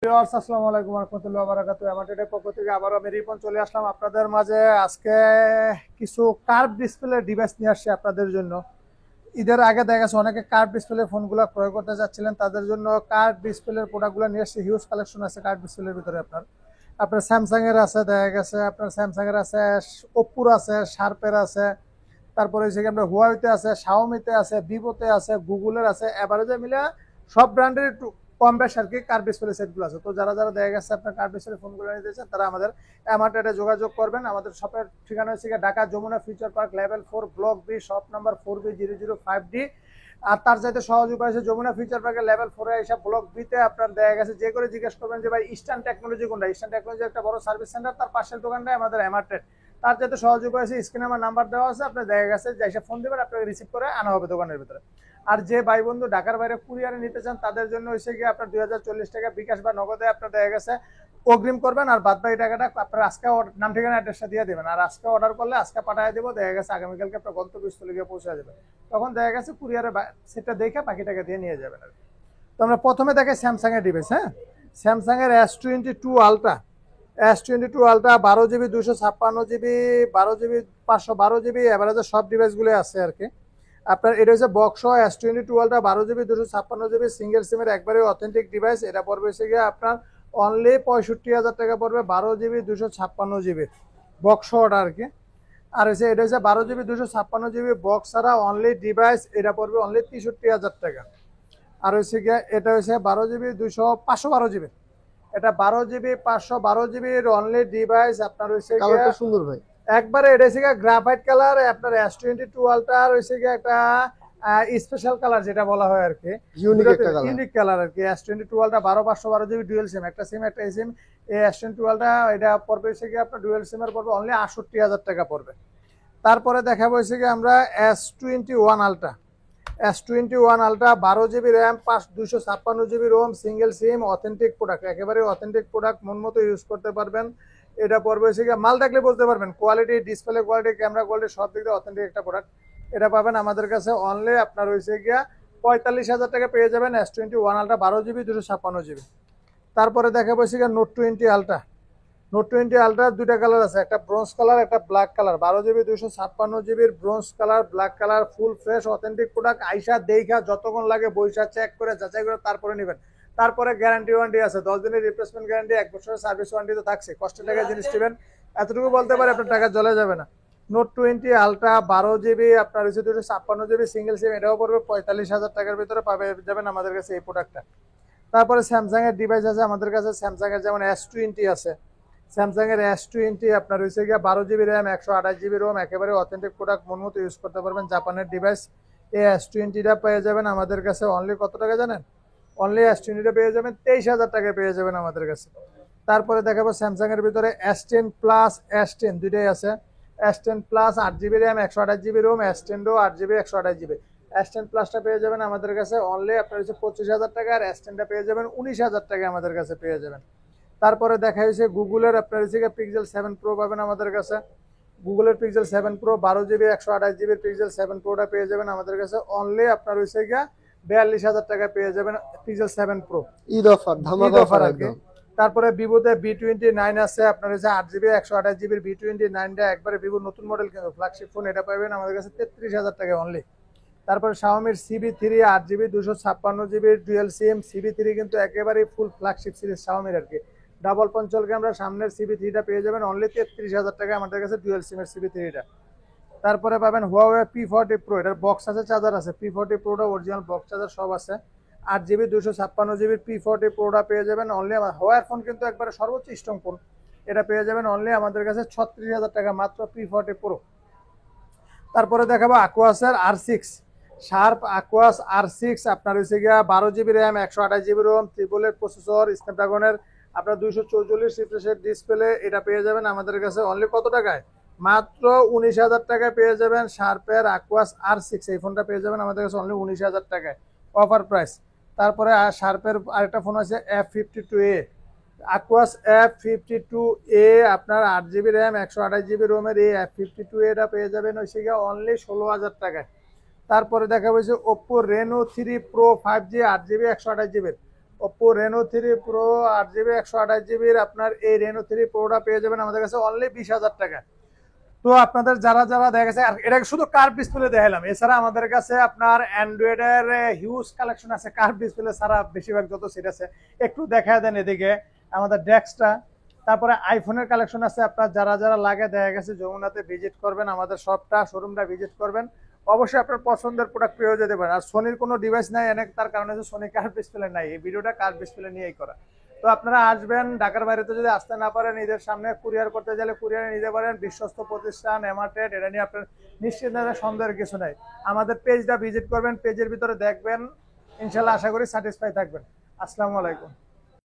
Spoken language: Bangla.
আসসালামু আলাইকুম রহমতুল্লাহ বারাকাতুহু। আমাদের পক্ষ থেকে আবার আমি রিপন চলে আসলাম আপনাদের মাঝে। আজকে কিছু কার্ভ ডিসপ্লে ডিভাইস নিয়ে আসছি আপনাদের জন্য। ঈদের আগে দেখা গেছে অনেকে কার্ভ ডিসপ্লে ফোনগুলো ক্রয় করতে যাচ্ছিলেন, তাদের জন্য কার্ভ ডিসপ্লের প্রোডাক্টগুলো নিয়ে আসছি। হিউজ কালেকশন আছে কার্ভ ডিসপ্লের ভিতরে। আপনার আপনার স্যামসাং এর আছে, দেখা গেছে আপনার স্যামসাং এর আছে, ওপ্পোর আছে, শার্পের আছে, তারপরে হচ্ছে আপনার হুয়াওয়েতে আছে, শাওমিতে আছে, ভিভোতে আছে, গুগলের আছে, এভারেজে মিলে সব ব্র্যান্ডের একটু কম বেশ আর কি কার ডিসপ্লে সেটগুলো আছে। তো যারা যারা দেখা গেছে আপনার কার ডিসপ্লে ফোনগুলো নিতে চান তারা আমাদের অ্যামার্টেটে যোগাযোগ করবেন। আমাদের শপের ঠিকানা হচ্ছে Dhaka Jamuna future park level 4 block B, shop number 4B005D। আর তার চাইতে সহজ উপায় হচ্ছে যমুনা ফিউচার পার্কের লেভেল 4 এসে ব্লক বিতে আপনার দেখা গেছে যে করে জিজ্ঞেস করবেন যে ভাই ইস্টার্ন টেকনোলজি কোনটা। ইস্টার্ন টেকনোলজি একটা বড় সার্ভিস সেন্টার, তার পাশের দোকানটাই আমাদের অ্যামার্টেট। তার চাইতে সহজ উপায় আছে, স্ক্রিনে আমার নাম্বার দেওয়া আছে, আপনার দেখা গেছে যে এসে ফোন দেবেন, আপনাকে রিসিভ করে আনা হবে দোকানের ভিতরে। আর যে ভাই বন্ধু ঢাকার বাইরে কুরিয়ারে নিতে চান তাদের জন্য হচ্ছে গিয়ে আপনার 2040 টাকা বিকাশ বা নগদে আপনার দেখা গেছে অগ্রিম করবেন, আর বাদ বাকি টাকাটা আপনার আজকে নাম ঠিকানা অ্যাড্রেসটা দিয়ে দেবেন। আর আজকে অর্ডার করলে আজকে পাঠিয়ে দেবো, দেখা গেছে আগামীকালকে আপনার গন্তব্যস্থলে গিয়ে পৌঁছে যাবে। তখন দেখা গেছে কুরিয়ারে সেটা দেখে বাকি টাকা দিয়ে নিয়ে যাবেন আর কি। তো আমরা প্রথমে দেখে স্যামসাং এর ডিভাইস। হ্যাঁ, স্যামসাং এর S22 ultra. S22 ultra 12 GB 256 GB, 12 GB 512 GB, এভারেজে সব ডিভাইসগুলো আছে আর কি। আপনার এটা হচ্ছে box S22 ultra 12 GB 256 GB single সিমের একবারে অথেন্টিক ডিভাইস। এটা পড়বে হচ্ছে গিয়ে আপনার অনলি 65,000 টাকা পড়বে, 12 GB 256 GB বক্স অর্ডার আর কি। আর হচ্ছে এটা হচ্ছে 12 GB 256 GB বক্স ছাড়া অনলি ডিভাইস, এটা পড়বে অনলি 63,000 টাকা। আর হচ্ছে গিয়ে এটা হচ্ছে 12 GB 512 GB, এটা 12 GB 512 GB অনলি ডিভাইস। আপনার হচ্ছে কালারটা সুন্দর ভাই। একবারে এটা হচ্ছে গ্রাফাইট কালার। আপনার S22 আলট্রা হচ্ছে গিয়ে একটা স্পেশাল কালার যেটা বলা হয় আর কি, ইউনিক একটা কালার। ইউনিক কালার আর কি। S22 আলট্রা 12 512 GB ডুয়েল সিম, একটা সিম একটা সিম। এই S22 আলট্রা এটা পড়বে হচ্ছে গিয়ে আপনার ডুয়েল সিমের পড়বে অনলি 68,000 টাকা পড়বে। তারপরে দেখাবো হচ্ছে গিয়ে আমরা S21 ultra. S21 ultra 12 GB RAM, 256 GB ROM, single SIM, authentic product, একেবারে অথেন্টিক প্রোডাক্ট, মন মতো ইউজ করতে পারবেন। এটা পড়বে হচ্ছে গিয়ে মাল দেখলে বলতে পারবেন quality, display quality, camera quality সব দিক দিয়ে অথেন্টিক একটা প্রোডাক্ট। এটা পাবেন আমাদের কাছে অনলি আপনার হয়েছে গিয়া 45,000 টাকা পেয়ে যাবেন S21 আলট্রা 12 GB 256 GB। তারপরে দেখাবো হচ্ছে গিয়ে Note 20 আলট্রা। Note 20 আলট্রা দুইটা কালার আছে, একটা ব্রোঞ্জ কালার একটা black colour. 12 GB 256 GB bronze colour, black colour, full fresh authentic product. আইসা দেখা যতক্ষণ লাগে বইসা চেক করে যাচাই করে তারপরে নেবেন। তারপরে গ্যারান্টি ওয়ারেন্টি আছে, 10 দিনের রিপ্লেসমেন্ট গ্যারান্টি, 1 বছরের সার্ভিস ওয়ারেন্টি তো থাকছে। কষ্টের টাকা জিনিস নেবেন, এতটুকু বলতে পারে আপনার টাকা জলে যাবে না। Note 20 আলট্রা 12 GB আপনার হচ্ছে 256 GB সিঙ্গেল সিম, এটাও পড়বে 45,000 টাকার ভিতরে পাবে যাবেন আমাদের কাছে এই প্রোডাক্টটা। তারপরে স্যামসাং এর ডিভাইস আছে আমাদের কাছে। স্যামসাং এর যেমন S20 আছে। স্যামসাং এর S20 আপনার হচ্ছে গিয়ে 12 GB র্যাম, 128 GB রোম, একেবারে অথেন্টিক প্রোডাক্ট, মন মতো ইউজ করতে পারবেন, জাপানের ডিভাইস। এই S20টা পেয়ে যাবেন আমাদের কাছে অনলি কত টাকা জানেন? অনলি S20টা পেয়ে যাবেন 23,000 টাকায় পেয়ে যাবেন আমাদের কাছে। তারপরে দেখাবো স্যামসাং এর ভিতরে S10 প্লাস S10 দুইটাই আছে। S10 plus 8 GB RAM, 128 GB ROM, S10 8 GB 128 GB। S10 প্লাসটা পেয়ে যাবেন আমাদের কাছে অনলি আপনার হচ্ছে 25,000 টাকা, আর S10টা পেয়ে যাবেন 19,000 টাকা আমাদের কাছে পেয়ে যাবেন। তারপরে দেখা হয়েছে গুগলের আপনার হচ্ছে পিক্সেল 7 প্রো পাবেন আমাদের কাছে। গুগলের pixel 7 pro 12 GB 128 GB pixel 7 প্রোটা পেয়ে যাবেন আমাদের কাছে অনলি আপনার হচ্ছে গিয়া 42,000 টাকা পেয়ে যাবেন পিক্সেল 7 প্রো ঈদ অফার, ধামাকা অফার একদম। তারপরে ভিভোতে V29 আছে আপনার হচ্ছে 8 GB 128 GB V29টা একবারে ভিভোর নতুন মডেল, কিন্তু ফ্ল্যাগশিপ ফোন, এটা পাবেন আমাদের কাছে 33,000 টাকা অনলি। তারপরে শাওমির CB3 8 GB 256 GB ডুয়েল সিম। CB3 কিন্তু একেবারে ফুল ফ্ল্যাগশিপ সিরিজ শাওমির আর কি। ডাবল পঞ্চল ক্যামেরা সামনের CB3টা পেয়ে যাবেন অনলি 33,000 টাকা আমাদের কাছে ডুয়েল সিমের CB3টা। তারপরে পাবেন হুয়াওয়ে P40 প্রো, এটার বক্স আছে, চার্জার আছে। P40 প্রোটা অরিজিনাল বক্স চার্জার সব আছে। 8 GB 256 GB P40 প্রোটা পেয়ে যাবেন অনলি। আমার হুয়াওয়ের ফোন কিন্তু একবারে সর্বোচ্চ স্ট্রং ফোন, এটা পেয়ে যাবেন অনলি আমাদের কাছে 36,000 টাকা মাত্র P40 প্রো। তারপরে দেখাবো আকুয়াসের R6, শার্প আকুয়াস R6 আপনার হচ্ছে গিয়া 12 GB র্যাম, 128 GB রোম, ট্রিপলের প্রসেসর, স্ন্যাপড্রাগনের আপনার 244 রিফ্রেশের ডিসপ্লে, এটা পেয়ে যাবেন আমাদের কাছে অনলি কত টাকায়? মাত্র 19,000 টাকায় পেয়ে যাবেন শার্পের আকুয়াস R6। এই ফোনটা পেয়ে যাবেন আমাদের কাছে অনলি 19,000 টাকায় অফার প্রাইস। তারপরে শার্পের আরেকটা ফোন আছে F52A, আকুয়াস F52A আপনার 8 GB র্যাম, 128 GB রোমের এই F52A পেয়ে যাবেন হচ্ছে গিয়ে অনলি 16,000 টাকায়। তারপরে দেখা হয়েছে Oppo Reno 3 Pro 5G 8 GB 128 GB। Oppo Reno 3 Pro 8GB 128GB আপনার এই Reno 3 Proটা পেয়ে যাবেন আমাদের কাছে অনলি 20,000 টাকা। তো আপনাদের যারা যারা দেখা গেছে, আর এটা শুধু কার্ভ ডিসপ্লে দেখালাম, এছাড়া আমাদের কাছে আপনার অ্যান্ড্রয়েডের হিউজ কালেকশন আছে কার্ভ ডিসপ্লে ছাড়া, বেশিরভাগ যত সেট আছে। একটু দেখা দেন এদিকে আমাদের ডেস্কটা, তারপরে আইফোনের কালেকশন আছে। আপনার যারা যারা লাগে দেখা গেছে যমুনাতে ভিজিট করবেন, আমাদের শপটা শোরুমটা ভিজিট করবেন, অবশ্যই আপনার পছন্দের প্রোডাক্ট পেয়ে যেতে পারেন। আর সোনির কোনো ডিভাইস নাই অনেক, তার কারণে যে সোনি কার্ভ ডিসপ্লে নাই, এই ভিডিওটা কার্ভ ডিসপ্লে নিয়েই করা। তো আপনারা আসবেন, ঢাকার বাইরে তো যদি আসতে না পারেন, ঈদের সামনে কুরিয়ার করতে গেলে কুরিয়ারে নিতে পারেন। বিশ্বস্ত প্রতিষ্ঠান এমার্টেড, এটা নিয়ে আপনার নিশ্চিন্ত সন্দেহের কিছু নাই। আমাদের পেজটা ভিজিট করবেন, পেজের ভিতরে দেখবেন, ইনশাল্লাহ আশা করি স্যাটিসফাই থাকবেন। আসসালামু আলাইকুম।